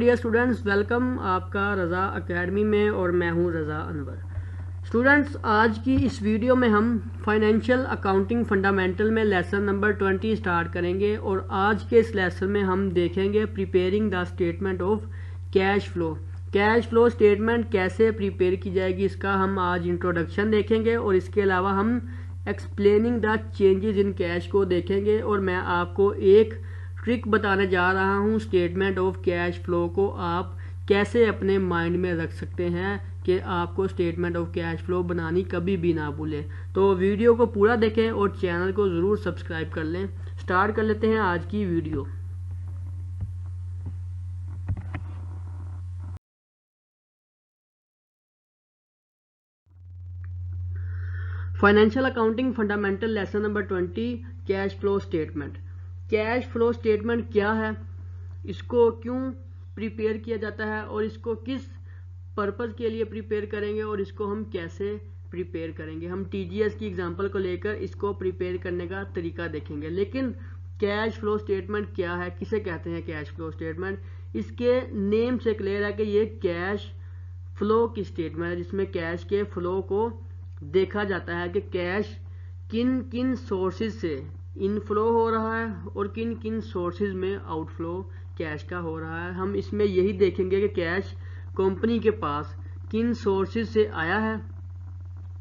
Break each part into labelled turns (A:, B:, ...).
A: Dear students, welcome आपका रज़ा academy में और मैं हूं रज़ा अनवर। स्टूडेंट्स, आज की इस वीडियो में हम फाइनेंशियल अकाउंटिंग फंडामेंटल में लेसन नंबर 20 स्टार्ट करेंगे और आज के इस लेसन में हम देखेंगे preparing the statement of cash flow. Cash flow statement कैसे प्रिपेयर की जाएगी इसका हम आज इंट्रोडक्शन देखेंगे और इसके अलावा हम explaining the changes in cash को देखेंगे और मैं आपको एक ट्रिक बताने जा रहा हूं स्टेटमेंट ऑफ कैश फ्लो को आप कैसे अपने माइंड में रख सकते हैं कि आपको स्टेटमेंट ऑफ कैश फ्लो बनानी कभी भी ना भूलें। तो वीडियो को पूरा देखें और चैनल को ज़रूर सब्सक्राइब कर लें। स्टार्ट कर लेते हैं आज की video. Financial accounting fundamental lesson number 20 cash flow statement. Cash flow statement क्या है, इसको क्यों प्रिपेयर किया जाता है और इसको किस पर्पज़ के लिए प्रिपेयर करेंगे और इसको हम कैसे प्रिपेयर करेंगे। हम टीजीएस की एग्जांपल को लेकर इसको प्रिपेयर करने का तरीका देखेंगे। लेकिन कैश फ्लो स्टेटमेंट क्या है, किसे कहते हैं कैश फ्लो स्टेटमेंट, इसके नेम से क्लियर है कि ये कैश फ्लो की स्टेटमेंट है जिसमें कैश के फ्लो को देखा जाता है कि कैश किन किन सोर्सेज से इनफ्लो हो रहा है और किन किन सोर्सेज में आउटफ्लो कैश का हो रहा है। हम इसमें यही देखेंगे कि कैश कंपनी के पास किन सोर्सेज से आया है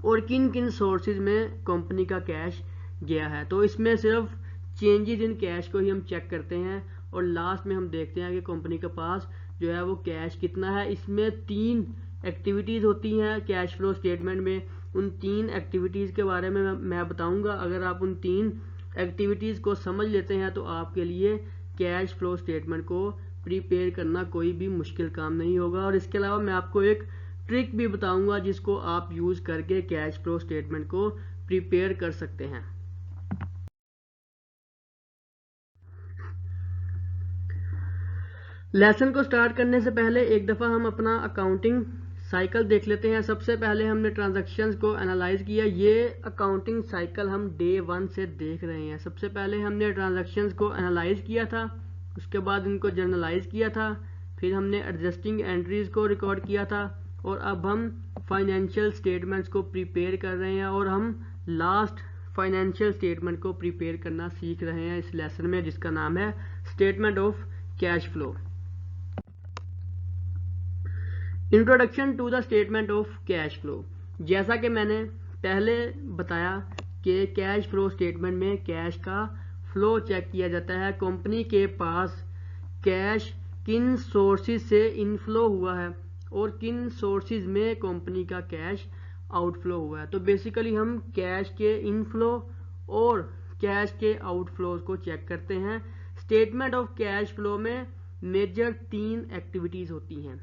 A: और किन किन सोर्सेज में कंपनी का कैश गया है। तो इसमें सिर्फ चेंजेस इन कैश को ही हम चेक करते हैं और लास्ट में हम देखते हैं कि कंपनी के पास जो है वो कैश कितना है। इसमें 3 एक्टिविटीज़ होती हैं कैश फ्लो स्टेटमेंट में। उन 3 एक्टिविटीज़ के बारे में मैं बताऊंगा। अगर आप उन 3 एक्टिविटीज़ को समझ लेते हैं तो आपके लिए कैश फ्लो स्टेटमेंट को प्रिपेयर करना कोई भी मुश्किल काम नहीं होगा। और इसके अलावा मैं आपको एक ट्रिक भी बताऊंगा जिसको आप यूज़ करके कैश फ्लो स्टेटमेंट को प्रिपेयर कर सकते हैं। लेसन को स्टार्ट करने से पहले एक दफ़ा हम अपना अकाउंटिंग साइकिल देख लेते हैं। सबसे पहले हमने ट्रांजैक्शंस को एनालाइज किया। ये अकाउंटिंग साइकिल हम डे 1 से देख रहे हैं। सबसे पहले हमने ट्रांजैक्शंस को एनालाइज किया था, उसके बाद इनको जर्नलाइज किया था, फिर हमने एडजस्टिंग एंट्रीज को रिकॉर्ड किया था और अब हम फाइनेंशियल स्टेटमेंट्स को प्रिपेयर कर रहे हैं और हम लास्ट फाइनेंशियल स्टेटमेंट को प्रिपेयर करना सीख रहे हैं इस लेसन में जिसका नाम है statement of cash flow. Introduction to the statement of cash flow. जैसा कि मैंने पहले बताया कि कैश फ्लो स्टेटमेंट में कैश का फ्लो चेक किया जाता है। कंपनी के पास कैश किन सोर्सेज से इनफ्लो हुआ है और किन सोर्सेज में कंपनी का कैश आउटफ्लो हुआ है। तो बेसिकली हम कैश के इनफ्लो और कैश के आउटफ्लोज को चेक करते हैं। स्टेटमेंट ऑफ कैश फ्लो में मेजर 3 एक्टिविटीज होती हैं।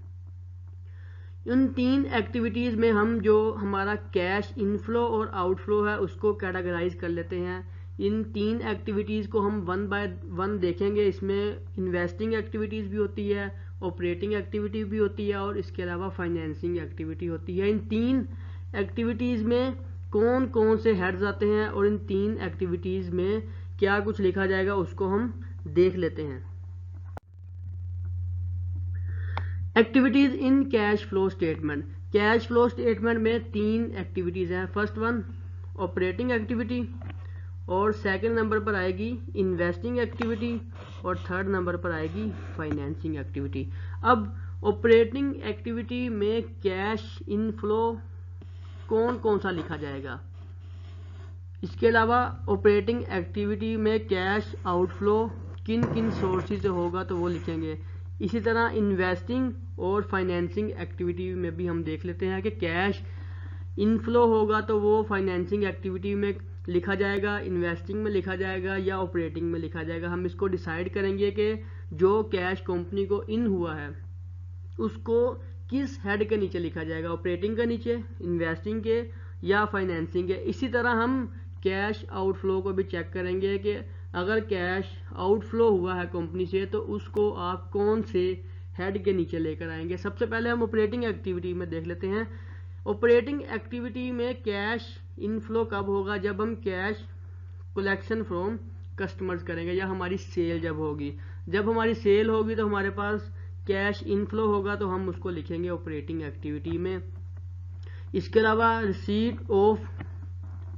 A: उन 3 एक्टिविटीज़ में हम जो हमारा कैश इनफ्लो और आउटफ्लो है उसको कैटेगराइज कर लेते हैं। इन 3 एक्टिविटीज़ को हम 1 बाय 1 देखेंगे। इसमें इन्वेस्टिंग एक्टिविटीज़ भी होती है, ऑपरेटिंग एक्टिविटी भी होती है और इसके अलावा फाइनेंसिंग एक्टिविटी होती है। इन 3 एक्टिविटीज़ में कौन कौन से हेड्स आते हैं और इन 3 एक्टिविटीज़ में क्या कुछ लिखा जाएगा उसको हम देख लेते हैं। Activities in cash flow statement. Cash flow statement में 3 एक्टिविटीज हैं। फर्स्ट वन ऑपरेटिंग एक्टिविटी और सेकंड नंबर पर आएगी इन्वेस्टिंग एक्टिविटी और थर्ड नंबर पर आएगी फाइनेंसिंग एक्टिविटी। अब ऑपरेटिंग एक्टिविटी में कैश इनफ्लो कौन कौन सा लिखा जाएगा, इसके अलावा ऑपरेटिंग एक्टिविटी में कैश आउटफ्लो किन किन सोर्सेज से होगा तो वो लिखेंगे। इसी तरह इन्वेस्टिंग और फाइनेंसिंग एक्टिविटी में भी हम देख लेते हैं कि कैश इनफ्लो होगा तो वो फाइनेंसिंग एक्टिविटी में लिखा जाएगा, इन्वेस्टिंग में लिखा जाएगा या ऑपरेटिंग में लिखा जाएगा। हम इसको डिसाइड करेंगे कि जो कैश कंपनी को इन हुआ है उसको किस हेड के नीचे लिखा जाएगा, ऑपरेटिंग के नीचे, इन्वेस्टिंग के या फाइनेंसिंग के। इसी तरह हम कैश आउटफ्लो को भी चेक करेंगे कि अगर कैश आउटफ्लो हुआ है कंपनी से तो उसको आप कौन से हेड के नीचे लेकर आएंगे। सबसे पहले हम ऑपरेटिंग एक्टिविटी में देख लेते हैं। ऑपरेटिंग एक्टिविटी में कैश इनफ्लो कब होगा, जब हम कैश कलेक्शन फ्रॉम कस्टमर्स करेंगे या हमारी सेल जब होगी। जब हमारी सेल होगी तो हमारे पास कैश इनफ्लो होगा तो हम उसको लिखेंगे ऑपरेटिंग एक्टिविटी में। इसके अलावा receipt of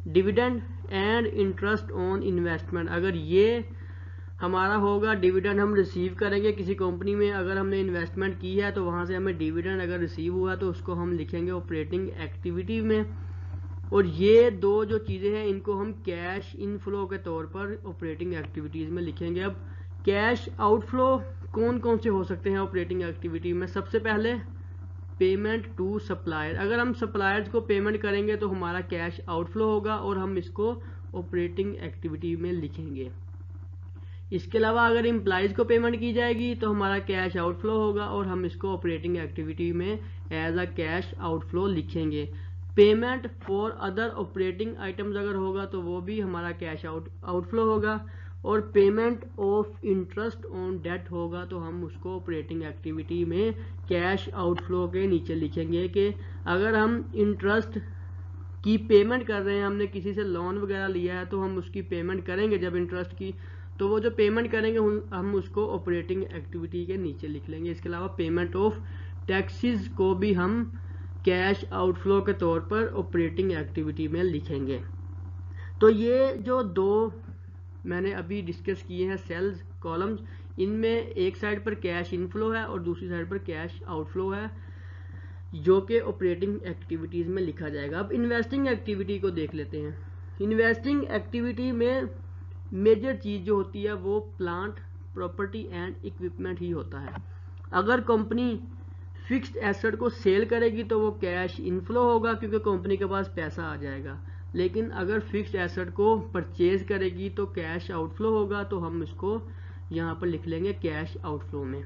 A: dividend and interest on investment, अगर ये हमारा होगा, डिविडेंड हम रिसीव करेंगे किसी कंपनी में, अगर हमने इन्वेस्टमेंट की है तो वहाँ से हमें डिविडेंड अगर रिसीव हुआ तो उसको हम लिखेंगे ऑपरेटिंग एक्टिविटी में। और ये दो जो चीज़ें हैं इनको हम कैश इनफ्लो के तौर पर ऑपरेटिंग एक्टिविटीज़ में लिखेंगे। अब कैश आउटफ्लो कौन कौन से हो सकते हैं ऑपरेटिंग एक्टिविटी में? सबसे पहले पेमेंट टू सप्लायर, अगर हम सप्लायर्स को पेमेंट करेंगे तो हमारा कैश आउटफ्लो होगा और हम इसको ऑपरेटिंग एक्टिविटी में लिखेंगे। इसके अलावा अगर एम्प्लॉइज को पेमेंट की जाएगी तो हमारा कैश आउटफ्लो होगा और हम इसको ऑपरेटिंग एक्टिविटी में एज अ कैश आउटफ्लो लिखेंगे। Payment for other operating items अगर होगा तो वो भी हमारा कैश आउटफ्लो होगा। और payment of interest on debt होगा तो हम उसको ऑपरेटिंग एक्टिविटी में कैश आउटफ्लो के नीचे लिखेंगे कि अगर हम इंटरेस्ट की पेमेंट कर रहे हैं, हमने किसी से लोन वगैरह लिया है तो हम उसकी पेमेंट करेंगे जब इंटरेस्ट की, तो वो जो पेमेंट करेंगे हम उसको ऑपरेटिंग एक्टिविटी के नीचे लिख लेंगे। इसके अलावा पेमेंट ऑफ टैक्सेस को भी हम कैश आउटफ्लो के तौर पर ऑपरेटिंग एक्टिविटी में लिखेंगे। तो ये जो दो मैंने अभी डिस्कस किए हैं सेल्स कॉलम्स, इनमें एक साइड पर कैश इनफ्लो है और दूसरी साइड पर कैश आउटफ्लो है जो कि ऑपरेटिंग एक्टिविटीज़ में लिखा जाएगा। अब इन्वेस्टिंग एक्टिविटी को देख लेते हैं। इन्वेस्टिंग एक्टिविटी में मेजर चीज़ जो होती है वो प्लांट प्रॉपर्टी एंड इक्विपमेंट ही होता है। अगर कंपनी फिक्स्ड एसेट को सेल करेगी तो वो कैश इनफ्लो होगा क्योंकि कंपनी के पास पैसा आ जाएगा, लेकिन अगर फिक्स्ड एसेट को परचेज करेगी तो कैश आउटफ्लो होगा, तो हम इसको यहाँ पर लिख लेंगे कैश आउटफ्लो में।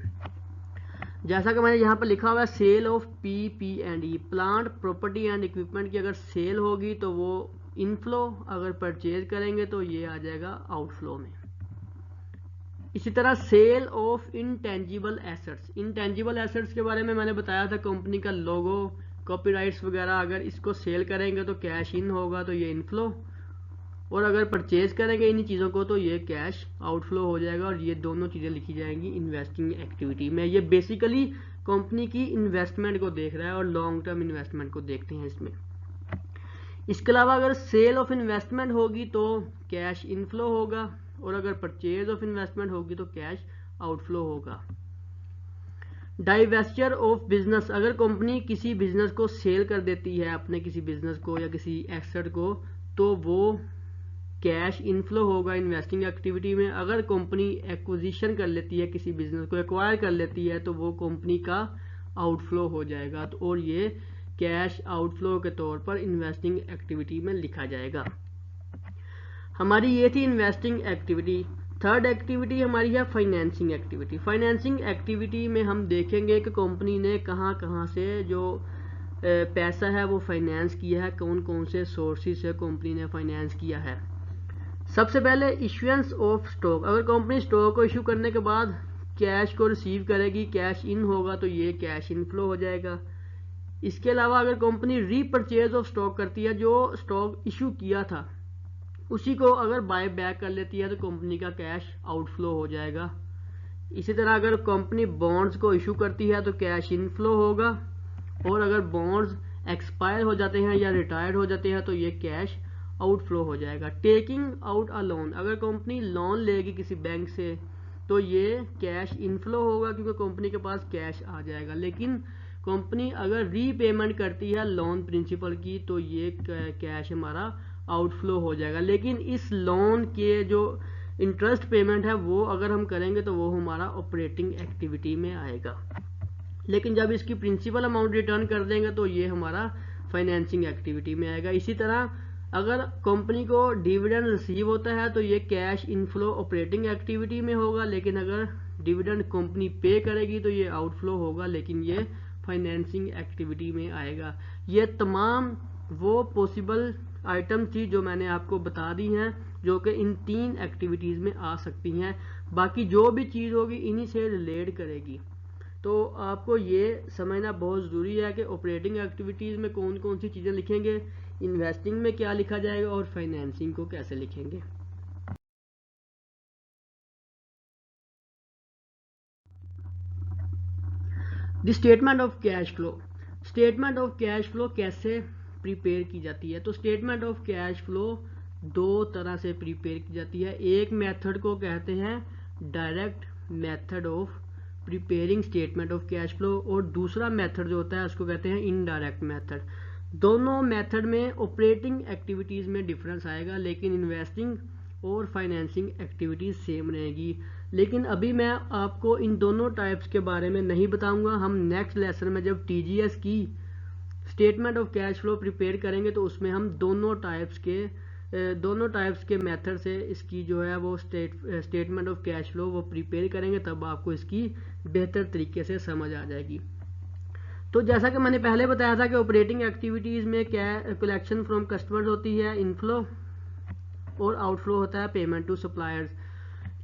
A: जैसा कि मैंने यहाँ पर लिखा हुआ है sale of PPE, plant property and equipment की अगर सेल होगी तो वो इनफ्लो, अगर परचेज करेंगे तो ये आ जाएगा आउटफ्लो में। इसी तरह sale of intangible assets, intangible assets के बारे में मैंने बताया था, कंपनी का लोगो, कॉपीराइट्स वगैरह, अगर इसको सेल करेंगे तो कैश इन होगा तो ये इनफ्लो, और अगर परचेज करेंगे इन चीज़ों को तो ये कैश आउटफ्लो हो जाएगा। और ये दोनों चीज़ें लिखी जाएंगी इन्वेस्टिंग एक्टिविटी में। ये बेसिकली कंपनी की इन्वेस्टमेंट को देख रहा है और लॉन्ग टर्म इन्वेस्टमेंट को देखते हैं इसमें। इसके अलावा अगर सेल ऑफ इन्वेस्टमेंट होगी तो कैश इनफ्लो होगा, और अगर परचेज ऑफ इन्वेस्टमेंट होगी तो कैश आउटफ्लो होगा। डाइवेस्चर ऑफ बिजनेस, अगर कंपनी किसी बिजनेस को सेल कर देती है, अपने किसी बिजनेस को या किसी एसेट को, तो वो कैश इनफ्लो होगा इन्वेस्टिंग एक्टिविटी में। अगर कंपनी एक्विजिशन कर लेती है, किसी बिजनेस को एक्वायर कर लेती है, तो वो कंपनी का आउटफ्लो हो जाएगा, तो और ये कैश आउटफ्लो के तौर पर इन्वेस्टिंग एक्टिविटी में लिखा जाएगा। हमारी ये थी इन्वेस्टिंग एक्टिविटी। थर्ड एक्टिविटी हमारी है फाइनेंसिंग एक्टिविटी। फाइनेंसिंग एक्टिविटी में हम देखेंगे कि कंपनी ने कहाँ कहाँ से जो पैसा है वो फाइनेंस किया है, कौन कौन से सोर्सेज से कंपनी ने फाइनेंस किया है। सबसे पहले इशुएंस ऑफ स्टॉक, अगर कंपनी स्टॉक को इशू करने के बाद कैश को रिसीव करेगी, कैश इन होगा तो ये कैश इनफ्लो हो जाएगा। इसके अलावा अगर कंपनी रीपरचेज ऑफ स्टॉक करती है, जो स्टॉक इशू किया था उसी को अगर बाय बैक कर लेती है तो कंपनी का कैश आउटफ्लो हो जाएगा। इसी तरह अगर कंपनी बॉन्ड्स को इशू करती है तो कैश इनफ्लो होगा, और अगर बॉन्ड्स एक्सपायर हो जाते हैं या रिटायर्ड हो जाते हैं तो ये कैश आउटफ्लो हो जाएगा। टेकिंग आउट अ लोन, अगर कंपनी लोन लेगी किसी बैंक से तो ये कैश इनफ्लो होगा क्योंकि कंपनी के पास कैश आ जाएगा। लेकिन कंपनी अगर रीपेमेंट करती है लोन प्रिंसिपल की तो ये कैश हमारा आउटफ्लो हो जाएगा। लेकिन इस लोन के जो इंटरेस्ट पेमेंट है वो अगर हम करेंगे तो वो हमारा ऑपरेटिंग एक्टिविटी में आएगा। लेकिन जब इसकी प्रिंसिपल अमाउंट रिटर्न कर देंगे तो ये हमारा फाइनेंसिंग एक्टिविटी में आएगा। इसी तरह अगर कंपनी को डिविडेंड रिसीव होता है तो ये कैश इनफ्लो ऑपरेटिंग एक्टिविटी में होगा, लेकिन अगर डिविडेंड कंपनी पे करेगी तो ये आउटफ्लो होगा, लेकिन ये फाइनेंसिंग एक्टिविटी में आएगा। ये तमाम वो पॉसिबल आइटम थी जो मैंने आपको बता दी हैं जो कि इन तीन एक्टिविटीज़ में आ सकती हैं। बाकी जो भी चीज़ होगी इन्हीं से रिलेट करेगी। तो आपको ये समझना बहुत ज़रूरी है कि ऑपरेटिंग एक्टिविटीज़ में कौन कौन सी चीज़ें लिखेंगे, इन्वेस्टिंग में क्या लिखा जाएगा और फाइनेंसिंग को कैसे लिखेंगे। The statement of cash flow. Statement of cash flow कैसे प्रिपेयर की जाती है? तो स्टेटमेंट ऑफ कैश फ्लो दो तरह से प्रिपेयर की जाती है। एक मेथड को कहते हैं direct method of preparing statement of cash flow, और दूसरा मेथड जो होता है उसको कहते हैं इनडायरेक्ट मेथड। दोनों मेथड में ऑपरेटिंग एक्टिविटीज़ में डिफरेंस आएगा, लेकिन इन्वेस्टिंग और फाइनेंसिंग एक्टिविटीज़ सेम रहेगी। लेकिन अभी मैं आपको इन दोनों टाइप्स के बारे में नहीं बताऊंगा। हम नेक्स्ट लेसन में जब टीजीएस की statement of cash flow prepare करेंगे तो उसमें हम दोनों टाइप्स के मेथड से इसकी जो है वो स्टेटमेंट ऑफ कैश फ्लो वो प्रिपेयर करेंगे, तब आपको इसकी बेहतर तरीके से समझ आ जाएगी। तो जैसा कि मैंने पहले बताया था कि ऑपरेटिंग एक्टिविटीज़ में कलेक्शन फ्रॉम कस्टमर्स होती है इनफ्लो, और आउटफ्लो होता है payment to suppliers.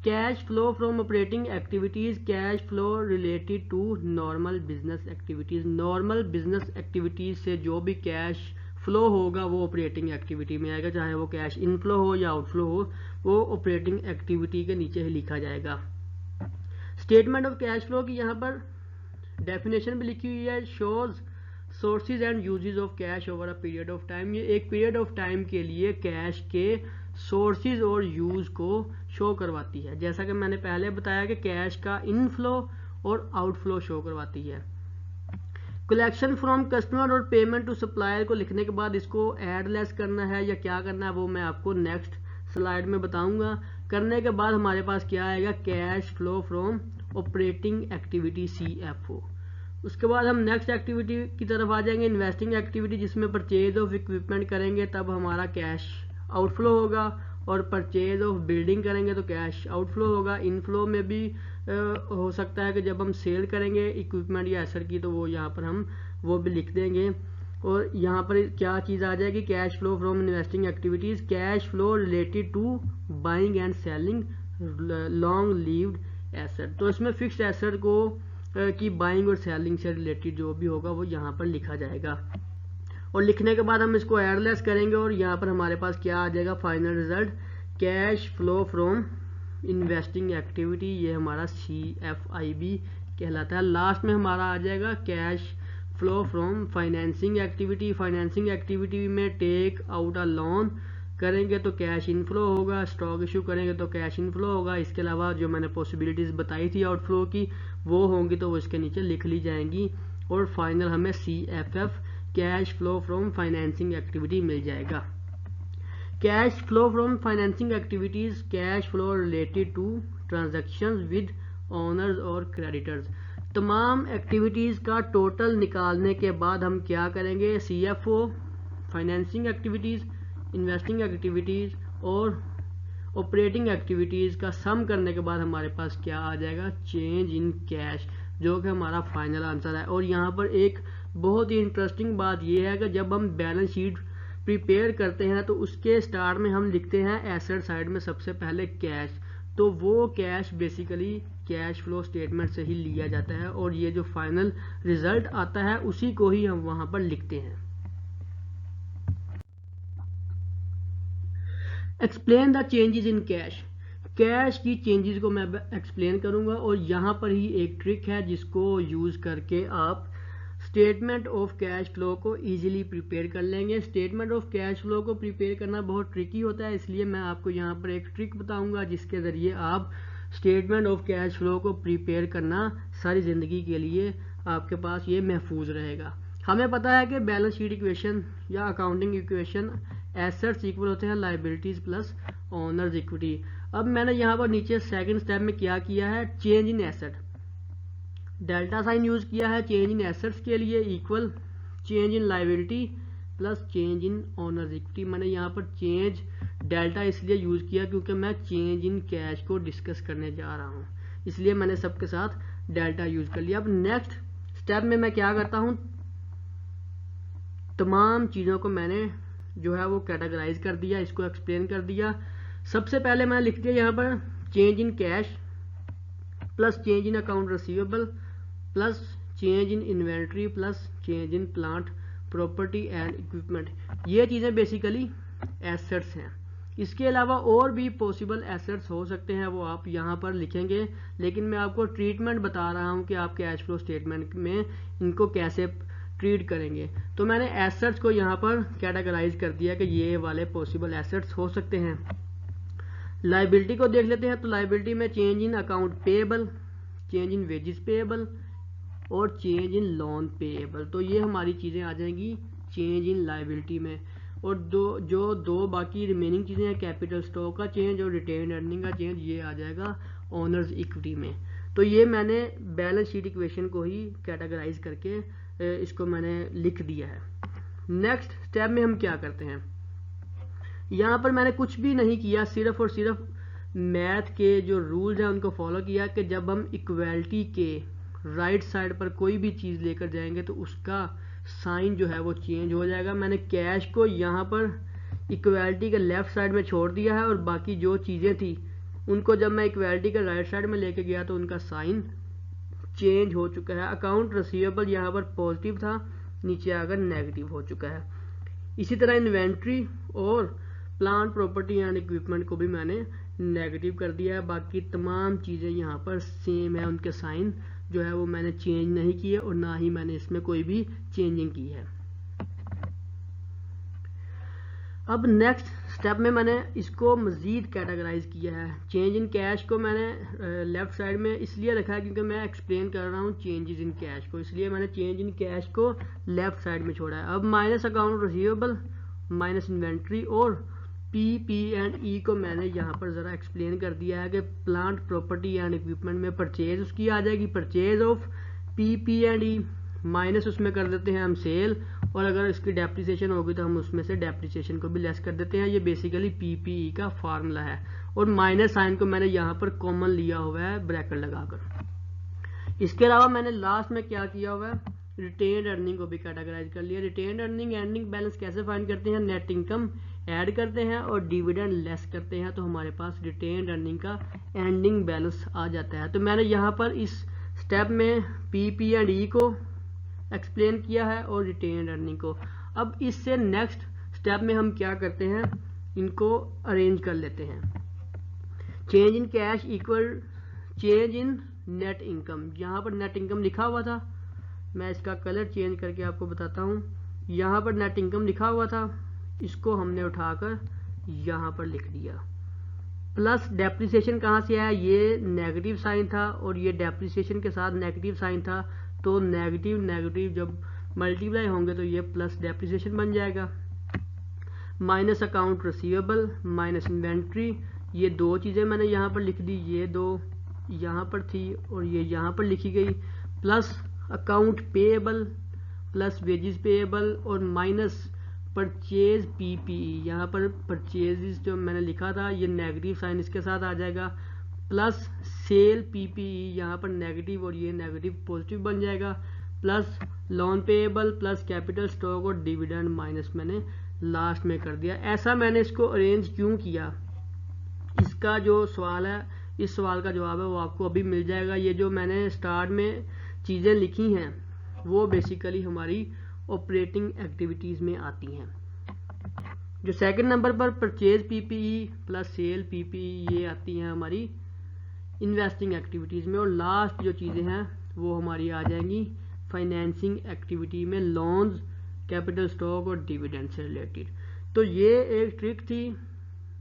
A: Cash flow from operating activities, cash flow related to normal business activities. Normal business activities से जो भी कैश फ्लो होगा वो ऑपरेटिंग एक्टिविटी में आएगा, चाहे वो कैश इनफ्लो हो या आउटफ्लो हो, वो ऑपरेटिंग एक्टिविटी के नीचे ही लिखा जाएगा। स्टेटमेंट ऑफ कैश फ्लो की यहाँ पर डेफिनेशन भी लिखी हुई है, shows sources and uses of cash over a period of time. ये एक पीरियड ऑफ टाइम के लिए कैश के सोर्सेज और यूज को शो करवाती है। जैसा कि मैंने पहले बताया कि कैश का इनफ्लो और आउटफ्लो शो करवाती है। कलेक्शन फ्रॉम कस्टमर और पेमेंट टू सप्लायर को लिखने के बाद इसको ऐड लेस करना है या क्या करना है वो मैं आपको नेक्स्ट स्लाइड में बताऊंगा। करने के बाद हमारे पास क्या आएगा, cash flow from operating activity CFO। उसके बाद हम नेक्स्ट एक्टिविटी की तरफ आ जाएंगे, इन्वेस्टिंग एक्टिविटी, जिसमें परचेज ऑफ इक्विपमेंट करेंगे तब हमारा कैश आउटफ्लो होगा, और परचेज ऑफ बिल्डिंग करेंगे तो कैश आउटफ्लो होगा। इनफ्लो में भी हो सकता है कि जब हम सेल करेंगे इक्विपमेंट या एसेट की तो वो यहाँ पर हम वो भी लिख देंगे। और यहाँ पर क्या चीज़ आ जाएगी, cash flow from investing activities, cash flow related to buying and selling long lived asset. तो इसमें फिक्स्ड एसेट को की बाइंग और सेलिंग से रिलेटेड जो भी होगा वो यहाँ पर लिखा जाएगा। और लिखने के बाद हम इसको एयरलेस करेंगे और यहाँ पर हमारे पास क्या आ जाएगा, final result cash flow from investing activity, ये हमारा CFIB कहलाता है। लास्ट में हमारा आ जाएगा cash flow from financing activity. Financing activity में टेक आउट अ लोन करेंगे तो कैश इनफ्लो होगा, स्टॉक इशू करेंगे तो कैश इनफ्लो होगा। इसके अलावा जो मैंने पॉसिबिलिटीज़ बताई थी आउटफ्लो की वो होंगी तो वो इसके नीचे लिख ली जाएंगी। और फाइनल हमें CFF cash flow from financing activity मिल जाएगा। Cash flow from financing activities, cash flow related to transactions with owners और क्रेडिटर्स। तमाम एक्टिविटीज़ का टोटल निकालने के बाद हम क्या करेंगे, CFO financing activities, investing activities और ऑपरेटिंग एक्टिविटीज़ का सम करने के बाद हमारे पास क्या आ जाएगा, चेंज इन कैश, जो कि हमारा फाइनल आंसर है। और यहाँ पर एक बहुत ही इंटरेस्टिंग बात यह है कि जब हम बैलेंस शीट प्रिपेयर करते हैं तो उसके स्टार्ट में हम लिखते हैं एसेट साइड में सबसे पहले कैश, तो वो cash basically cash flow statement से ही लिया जाता है और ये जो फाइनल रिजल्ट आता है उसी को ही हम वहां पर लिखते हैं। Explain the changes in cash. Cash की चेंजेस को मैं एक्सप्लेन करूंगा और यहाँ पर ही एक ट्रिक है जिसको यूज करके आप स्टेटमेंट ऑफ कैश फ्लो को इजीली प्रिपेयर कर लेंगे। स्टेटमेंट ऑफ कैश फ्लो को प्रिपेयर करना बहुत ट्रिकी होता है, इसलिए मैं आपको यहाँ पर एक ट्रिक बताऊंगा जिसके ज़रिए आप स्टेटमेंट ऑफ कैश फ्लो को प्रिपेयर करना सारी ज़िंदगी के लिए आपके पास ये महफूज रहेगा। हमें पता है कि बैलेंस शीट इक्वेशन या अकाउंटिंग इक्वेशन एसेट्स इक्वल होते हैं लाइबिलिटीज़ प्लस ओनर्स इक्विटी। अब मैंने यहाँ पर नीचे सेकंड स्टेप में क्या किया है, change in asset, delta sign use किया है चेंज इन एसेट्स के लिए, equal change in liability plus change in owners equity. मैंने यहाँ पर चेंज डेल्टा इसलिए यूज किया क्योंकि मैं चेंज इन कैश को डिस्कस करने जा रहा हूँ, इसलिए मैंने सबके साथ डेल्टा यूज कर लिया। अब नेक्स्ट स्टेप में मैं क्या करता हूँ, तमाम चीज़ों को मैंने जो है वो कैटेगराइज कर दिया, इसको एक्सप्लेन कर दिया। सबसे पहले मैंने लिख दिया यहाँ पर change in cash plus change in account receivable plus change in inventory plus change in plant property and equipment. ये चीज़ें बेसिकली एसेट्स हैं। इसके अलावा और भी पॉसिबल एसेट्स हो सकते हैं, वो आप यहाँ पर लिखेंगे, लेकिन मैं आपको ट्रीटमेंट बता रहा हूँ कि आप कैश फ्लो स्टेटमेंट में इनको कैसे ट्रीट करेंगे। तो मैंने एसेट्स को यहाँ पर कैटेगराइज कर दिया कि ये वाले पॉसिबल एसेट्स हो सकते हैं। लायबिलिटी को देख लेते हैं। तो लायबिलिटी में change in account payable, change in wages payable और चेंज इन लोन पेएबल। तो ये हमारी चीज़ें आ जाएंगी चेंज इन लायबिलिटी में। और दो बाकी रिमेनिंग चीज़ें हैं, कैपिटल स्टॉक का चेंज और रिटेन अर्निंग का चेंज, ये आ जाएगा ओनर्स इक्विटी में। तो ये मैंने बैलेंस शीट इक्वेशन को ही कैटेगराइज करके इसको मैंने लिख दिया है। नेक्स्ट स्टेप में हम क्या करते हैं, यहाँ पर मैंने कुछ भी नहीं किया, सिर्फ और सिर्फ मैथ के जो रूल्स हैं उनको फॉलो किया कि जब हम इक्वालिटी के राइट साइड पर कोई भी चीज़ लेकर जाएंगे तो उसका साइन जो है वो चेंज हो जाएगा। मैंने कैश को यहाँ पर इक्वालिटी के लेफ्ट साइड में छोड़ दिया है और बाकी जो चीज़ें थी उनको जब मैं इक्वालिटी के राइट साइड में लेके गया तो उनका साइन चेंज हो चुका है। अकाउंट रिसीवेबल यहाँ पर पॉजिटिव था, नीचे आकर नेगेटिव हो चुका है। इसी तरह इन्वेंट्री और प्लांट प्रॉपर्टी एंड इक्विपमेंट को भी मैंने नेगेटिव कर दिया है। बाकी तमाम चीज़ें यहाँ पर सेम है, उनके साइन जो है वो मैंने चेंज नहीं किए और ना ही मैंने इसमें कोई भी चेंजिंग की है। अब नेक्स्ट स्टेप में मैंने इसको मज़ीद कैटेगराइज किया है। चेंज इन कैश को मैंने लेफ्ट साइड में इसलिए रखा है क्योंकि मैं एक्सप्लेन कर रहा हूँ चेंजेस इन कैश को, इसलिए मैंने चेंज इन कैश को लेफ्ट साइड में छोड़ा है। अब minus account receivable, minus inventory और P&E को मैंने यहाँ पर ज़रा एक्सप्लेन कर दिया है कि प्लांट प्रॉपर्टी एंड इक्विपमेंट में परचेज उसकी आ जाएगी, परचेज ऑफ P&E माइनस उसमें कर देते हैं हम सेल, और अगर इसकी डेप्रिसिएशन होगी तो हम उसमें से डेप्रिसिएशन को भी लेस कर देते हैं। ये बेसिकली PPE का फार्मूला है और माइनस साइन को मैंने यहाँ पर कॉमन लिया हुआ है ब्रैकेट लगाकर। इसके अलावा मैंने लास्ट में क्या किया हुआ है, रिटेन अर्निंग को भी कैटेगराइज कर लिया। रिटेन अर्निंग एंडिंग बैलेंस कैसे फाइंड करते हैं, नेट इनकम ऐड करते हैं और डिविडेंड लेस करते हैं तो हमारे पास रिटेन अर्निंग का एंडिंग बैलेंस आ जाता है। तो मैंने यहाँ पर इस स्टेप में P&E को एक्सप्लेन किया है और रिटेन अर्निंग को। अब इससे नेक्स्ट स्टेप में हम क्या करते हैं, इनको अरेंज कर लेते हैं। Change in cash equal change in net income, यहाँ पर नेट इनकम लिखा हुआ था, मैं इसका कलर चेंज करके आपको बताता हूँ। यहाँ पर नेट इनकम लिखा हुआ था, इसको हमने उठाकर यहाँ पर लिख दिया। प्लस डेप्रिसिएशन कहाँ से आया, ये नेगेटिव साइन था और ये डेप्रिसिएशन के साथ नेगेटिव साइन था, तो नेगेटिव नेगेटिव जब मल्टीप्लाई होंगे तो ये प्लस डेप्रिसिएशन बन जाएगा। Minus account receivable minus inventory, ये दो चीज़ें मैंने यहाँ पर लिख दी, ये दो यहाँ पर थी और ये यहाँ पर लिखी गई। Plus account payable plus wages payable और माइनस परचेज PPE, यहाँ पर परचेज जो मैंने लिखा था ये नेगेटिव साइन इसके साथ आ जाएगा। प्लस सेल PPE, यहाँ पर नेगेटिव और ये नेगेटिव पॉजिटिव बन जाएगा। Plus lone payable plus capital stock और डिविडेंड माइनस मैंने लास्ट में कर दिया। ऐसा मैंने इसको अरेंज क्यों किया, इसका जो सवाल है, इस सवाल का जवाब है वो आपको अभी मिल जाएगा। ये जो मैंने स्टार्ट में चीज़ें लिखी हैं वो बेसिकली हमारी ऑपरेटिंग एक्टिविटीज़ में आती हैं। जो सेकंड नंबर पर purchase PPE plus sale PPE, ये आती हैं हमारी इन्वेस्टिंग एक्टिविटीज़ में। और लास्ट जो चीज़ें हैं वो हमारी आ जाएंगी फाइनेंसिंग एक्टिविटी में, लोन्स, कैपिटल स्टॉक और डिविडेंड से रिलेटेड। तो ये एक ट्रिक थी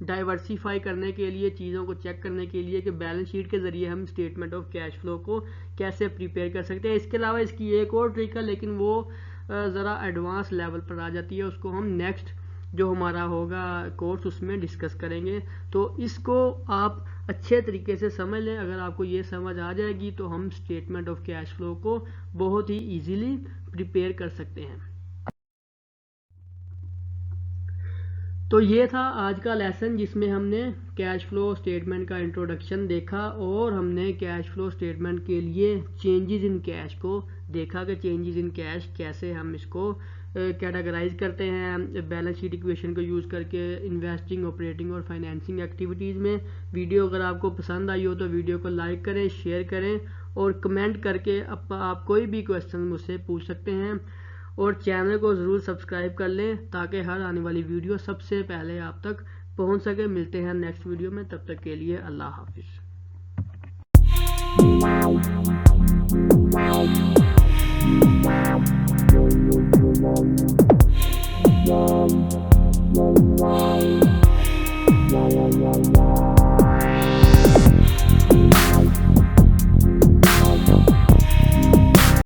A: डाइवर्सिफाई करने के लिए, चीज़ों को चेक करने के लिए कि बैलेंस शीट के ज़रिए हम स्टेटमेंट ऑफ कैश फ्लो को कैसे प्रिपेयर कर सकते हैं। इसके अलावा इसकी एक और ट्रिक है, लेकिन वो ज़रा एडवांस लेवल पर आ जाती है, उसको हम नेक्स्ट जो हमारा होगा कोर्स उसमें डिस्कस करेंगे। तो इसको आप अच्छे तरीके से समझ लें। अगर आपको ये समझ आ जाएगी तो हम स्टेटमेंट ऑफ कैश फ्लो को बहुत ही इजीली प्रिपेयर कर सकते हैं। तो ये था आज का लेसन जिसमें हमने कैश फ्लो स्टेटमेंट का इंट्रोडक्शन देखा और हमने कैश फ्लो स्टेटमेंट के लिए चेंजेस इन कैश को देखा कि चेंजेस इन कैश कैसे हम इसको कैटेगराइज करते हैं बैलेंस शीट इक्वेशन को यूज़ करके इन्वेस्टिंग, ऑपरेटिंग और फाइनेंसिंग एक्टिविटीज़ में। वीडियो अगर आपको पसंद आई हो तो वीडियो को लाइक करें, शेयर करें और कमेंट करके आप कोई भी क्वेश्चन मुझसे पूछ सकते हैं। और चैनल को ज़रूर सब्सक्राइब कर लें ताकि हर आने वाली वीडियो सबसे पहले आप तक पहुंच सके। मिलते हैं नेक्स्ट वीडियो में, तब तक के लिए अल्लाह हाफिज़।